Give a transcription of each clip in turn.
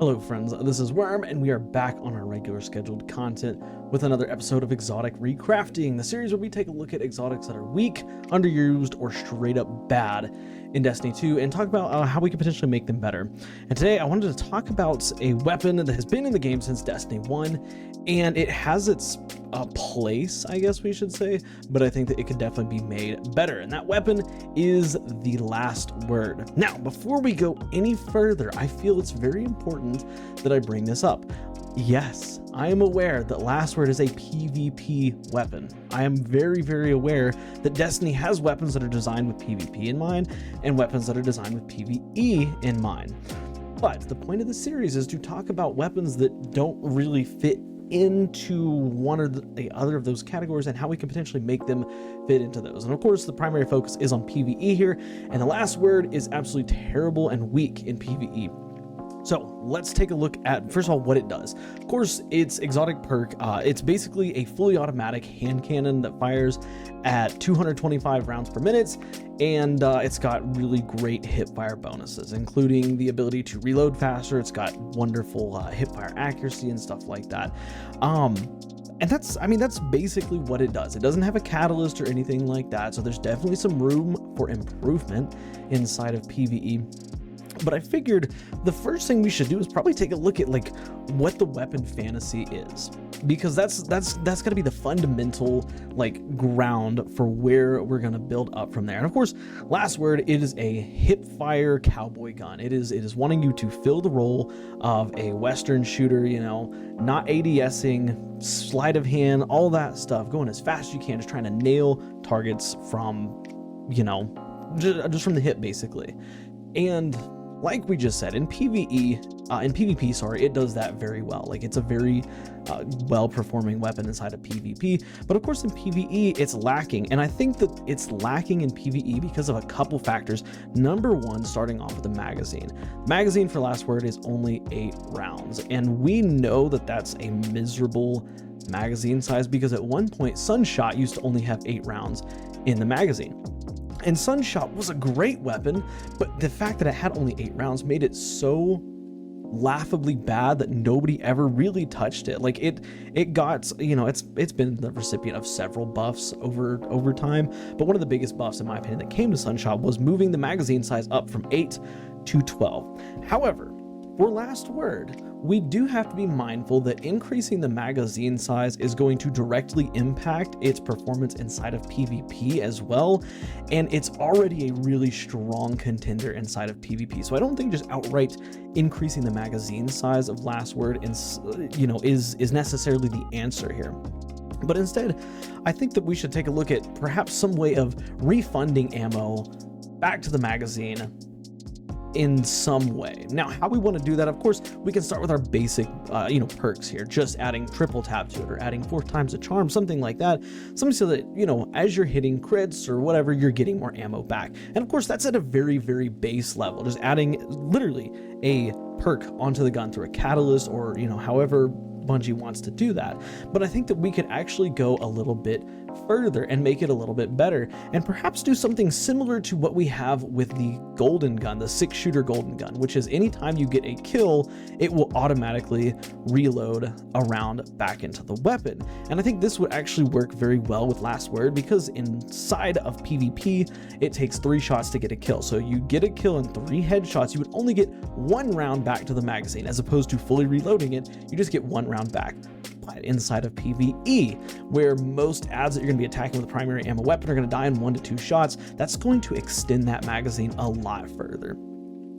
Hello friends, this is Worm, and we are back on our regular scheduled content with another episode of Exotic Recrafting, the series where we take a look at exotics that are weak, underused, or straight up bad in Destiny 2 and talk about how we can potentially make them better. And today I wanted to talk about a weapon that has been in the game since Destiny 1, and it has its place, I guess we should say, but I think that it could definitely be made better, and that weapon is the last word. Now, before we go any further, I feel it's very important that I bring this up. Yes, I am aware that last word is a PvP weapon. I am very, very aware that Destiny has weapons that are designed with PvP in mind and weapons that are designed with PvE in mind. But the point of the series is to talk about weapons that don't really fit into one or the other of those categories and how we can potentially make them fit into those. And of course, the primary focus is on PvE here, and the last word is absolutely terrible and weak in PvE. So let's take a look at, first of all, what it does. Of course, its exotic perk, it's basically a fully automatic hand cannon that fires at 225 rounds per minute, and it's got really great hipfire bonuses, including the ability to reload faster. It's got wonderful hipfire accuracy and stuff like that. And that's basically what it does. It doesn't have a catalyst or anything like that, so there's definitely some room for improvement inside of PvE. But I figured the first thing we should do is probably take a look at like what the weapon fantasy is, because that's going to be the fundamental like ground for where we're going to build up from there. And of course, last word, it is a hip-fire cowboy gun. It is wanting you to fill the role of a Western shooter, you know, not ADSing, sleight of hand, all that stuff, going as fast as you can, just trying to nail targets from, you know, just from the hip basically. And like we just said, in PvP, sorry, it does that very well. Like, it's a very well-performing weapon inside of PvP, but of course in PvE, it's lacking. And I think that it's lacking in PvE because of a couple factors. Number one, starting off with the magazine. The magazine for last word is only 8 rounds, and we know that that's a miserable magazine size because at one point, Sunshot used to only have 8 rounds in the magazine. And Sunshot was a great weapon, but the fact that it had only 8 rounds made it so laughably bad that nobody ever really touched it. Like it got, you know, it's been the recipient of several buffs over time, but one of the biggest buffs in my opinion that came to Sunshot was moving the magazine size up from 8 to 12. However, for last word, we do have to be mindful that increasing the magazine size is going to directly impact its performance inside of PvP as well, and it's already a really strong contender inside of PvP. So I don't think just outright increasing the magazine size of last word is necessarily the answer here. But instead, I think that we should take a look at perhaps some way of refunding ammo back to the magazine in some way. Now, how we want to do that, of course, we can start with our basic, perks here, just adding triple tap to it or adding 4 times the charm, something like that. Something so that, you know, as you're hitting crits or whatever, you're getting more ammo back. And of course, that's at a very, very base level, just adding literally a perk onto the gun through a catalyst or, you know, however Bungie wants to do that. But I think that we could actually go a little bit further and make it a little bit better, and perhaps do something similar to what we have with the golden gun, the 6-shooter golden gun, which is anytime you get a kill, it will automatically reload a round back into the weapon. And I think this would actually work very well with last word, because inside of PvP, it takes 3 shots to get a kill. So you get a kill in 3 headshots, you would only get 1 round back to the magazine, as opposed to fully reloading it, you just get 1 round back. But inside of PvE, where most adds that you're going to be attacking with a primary ammo weapon are going to die in 1 to 2 shots, that's going to extend that magazine a lot further.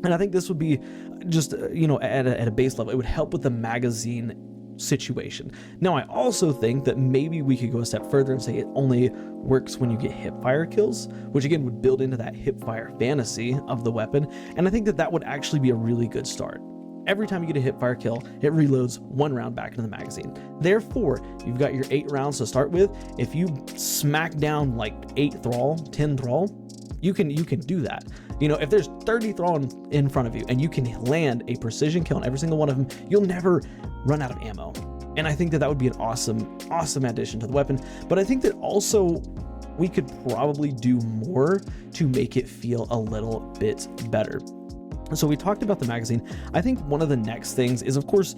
And I think this would be just, at a base level, it would help with the magazine situation. Now, I also think that maybe we could go a step further and say it only works when you get hipfire kills, which again would build into that hipfire fantasy of the weapon. And I think that that would actually be a really good start. Every time you get a hipfire kill, it reloads 1 round back into the magazine. Therefore, you've got your 8 rounds to start with. If you smack down like 8 thrall, 10 thrall, you can do that. You know, if there's 30 thrall in front of you and you can land a precision kill on every single one of them, you'll never run out of ammo. And I think that that would be an awesome addition to the weapon. But I think that also we could probably do more to make it feel a little bit better. So we talked about the magazine. I think one of the next things is, of course,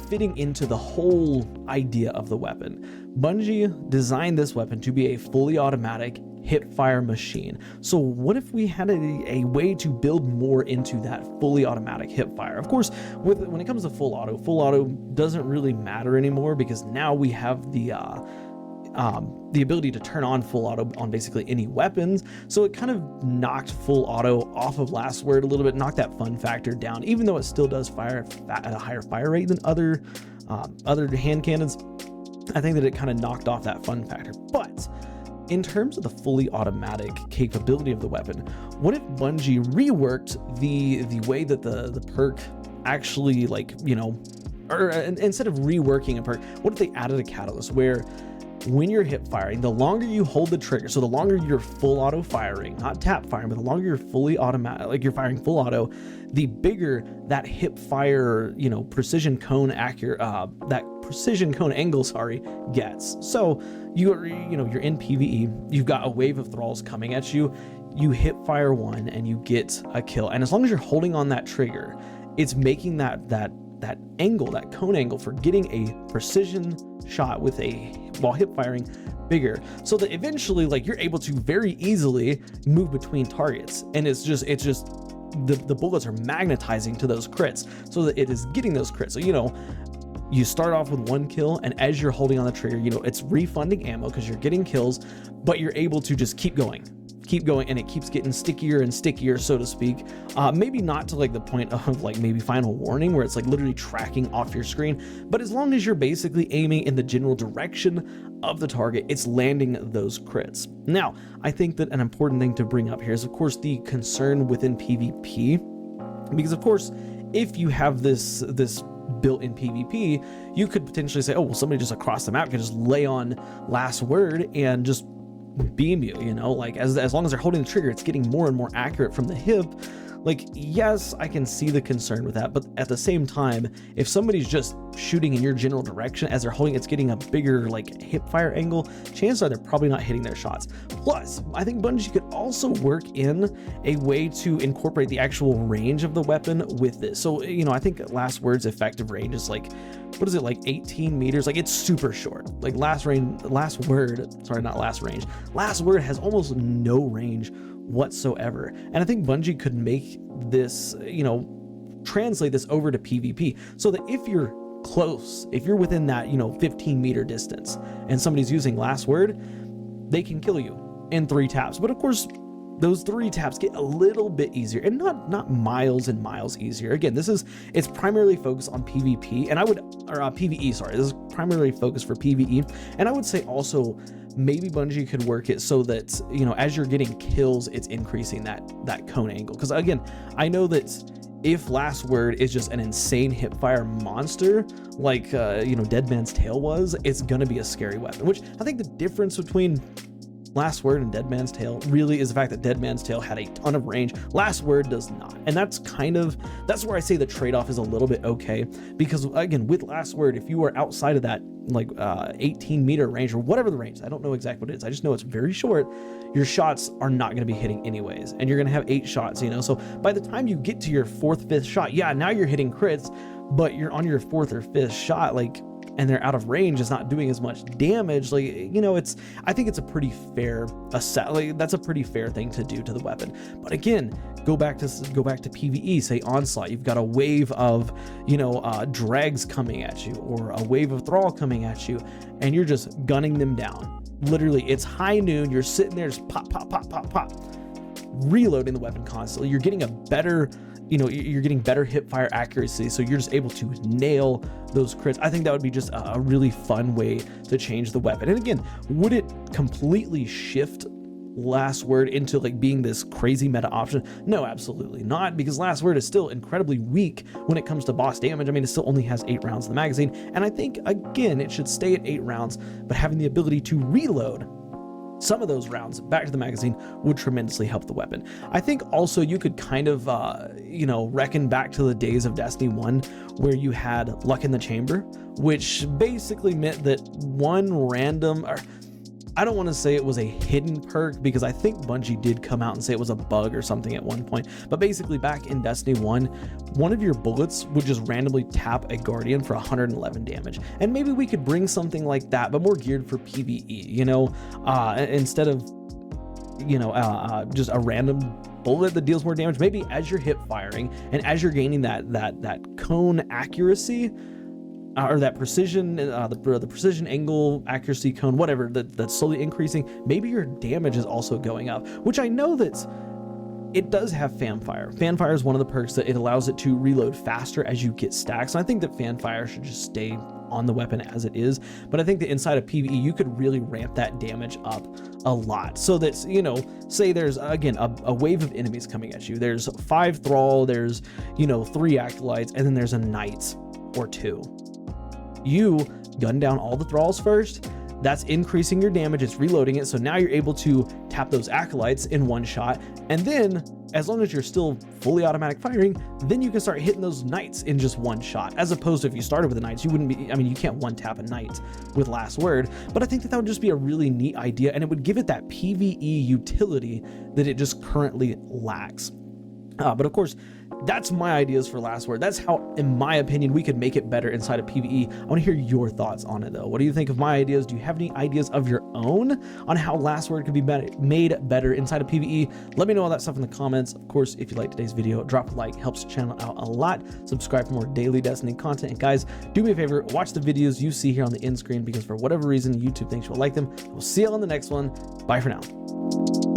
fitting into the whole idea of the weapon. Bungie designed this weapon to be a fully automatic hip-fire machine. So what if we had a way to build more into that fully automatic hip-fire? Of course, when it comes to full auto doesn't really matter anymore, because now we have the ability to turn on full auto on basically any weapons. So it kind of knocked full auto off of Last Word a little bit, knocked that fun factor down, even though it still does fire at a higher fire rate than other hand cannons. I think that it kind of knocked off that fun factor. But in terms of the fully automatic capability of the weapon, what if Bungie reworked the way that the perk actually, or instead of reworking a perk, what if they added a catalyst where when you're hip firing, the longer you hold the trigger, so the longer you're full auto firing, not tap firing, but the longer you're fully automatic, like you're firing full auto, the bigger that hip fire, precision cone that precision cone angle, gets. So you're in PvE, you've got a wave of thralls coming at you, you hip fire one and you get a kill. And as long as you're holding on that trigger, it's making that angle, that cone angle for getting a precision shot while hip firing bigger, so that eventually you're able to very easily move between targets, and it's just the bullets are magnetizing to those crits, so that it is getting those crits. So you start off with one kill, and as you're holding on the trigger, it's refunding ammo because you're getting kills, but you're able to just keep going, and it keeps getting stickier and stickier, so to speak. Maybe not to the point of maybe Final Warning, where it's literally tracking off your screen, but as long as you're basically aiming in the general direction of the target, it's landing those crits. Now, I think that an important thing to bring up here is, of course, the concern within PvP, because of course, if you have this built in PvP, you could potentially say, oh, well, somebody just across the map can just lay on Last Word and just beam you, as long as they're holding the trigger, it's getting more and more accurate from the hip. Yes, I can see the concern with that, but at the same time, if somebody's just shooting in your general direction as they're holding, it's getting a bigger hip fire angle, chances are they're probably not hitting their shots. Plus, I think Bungie could also work in a way to incorporate the actual range of the weapon with this. So, I think Last Word's effective range is 18 meters. It's super short. Last Word has almost no range whatsoever. And I think Bungie could make this, translate this over to PvP, so that if you're close, if you're within that 15-meter distance and somebody's using Last Word, they can kill you in 3 taps. But of course, those 3 taps get a little bit easier, and not miles and miles easier. Again, it's primarily focused on PvP, and PvE, sorry. This is primarily focused for PvE, and I would say also maybe Bungie could work it so that, as you're getting kills, it's increasing that cone angle. Because again, I know that if Last Word is just an insane hipfire monster, Dead Man's Tale was, it's gonna be a scary weapon. Which I think the difference between Last Word and Dead Man's Tale really is the fact that Dead Man's Tale had a ton of range, Last Word does not. And that's where I say the trade-off is a little bit okay, because again, with Last Word, if you are outside of that 18-meter range, or whatever the range, I don't know exactly what it is, I just know it's very short, your shots are not going to be hitting anyways, and you're going to have 8 shots, so by the time you get to your 4th, 5th shot, yeah, now you're hitting crits, but you're on your 4th or 5th shot, and they're out of range, is not doing as much damage. I think it's a pretty fair that's a pretty fair thing to do to the weapon. But again, go back to PvE, say Onslaught, you've got a wave of dregs coming at you, or a wave of thrall coming at you, and you're just gunning them down. Literally, it's high noon, you're sitting there just pop, reloading the weapon constantly. You're getting a better you're getting better hip fire accuracy, so you're just able to nail those crits. I think that would be just a really fun way to change the weapon. And again, would it completely shift Last Word into being this crazy meta option? No, absolutely not, because Last Word is still incredibly weak when it comes to boss damage. I mean, it still only has 8 rounds in the magazine, and I think, again, it should stay at 8 rounds, but having the ability to reload some of those rounds back to the magazine would tremendously help the weapon. I think also you could kind of, reckon back to the days of Destiny 1, where you had Luck in the Chamber, which basically meant that one random, I don't want to say it was a hidden perk, because I think Bungie did come out and say it was a bug or something at one point. But basically, back in Destiny 1, one of your bullets would just randomly tap a Guardian for 111 damage. And maybe we could bring something like that, but more geared for PvE, you know, instead of, you know, just a random bullet that deals more damage. Maybe as you're hip firing and as you're gaining that cone accuracy, or that precision, the precision angle accuracy cone, whatever, that's slowly increasing, maybe your damage is also going up, which I know that it does have fanfire. Fanfire is one of the perks that it allows it to reload faster as you get stacks. And I think that fanfire should just stay on the weapon as it is, but I think that inside of PvE you could really ramp that damage up a lot, so that, you know, say there's again a wave of enemies coming at you, there's 5 thrall, there's, you know, 3 acolytes, and then there's a knight or 2. You gun down all the thralls first. That's increasing your damage, it's reloading it, so now you're able to tap those acolytes in one shot, and then as long as you're still fully automatic firing, then you can start hitting those knights in just one shot, as opposed to if you started with the knights, you wouldn't be, I mean, you can't one tap a knight with last word, but I think that would just be a really neat idea, and it would give it that PvE utility that it just currently lacks. But of course, that's my ideas for Last Word. That's how, in my opinion, we could make it better inside of PvE. I want to hear your thoughts on it, though. What do you think of my ideas? Do you have any ideas of your own on how Last Word could be made better inside of PvE? Let me know all that stuff in the comments. Of course, if you liked today's video, drop a like, helps the channel out a lot. Subscribe for more daily Destiny content. And guys, do me a favor, watch the videos you see here on the end screen, because for whatever reason, YouTube thinks you'll like them. We'll see you on the next one. Bye for now.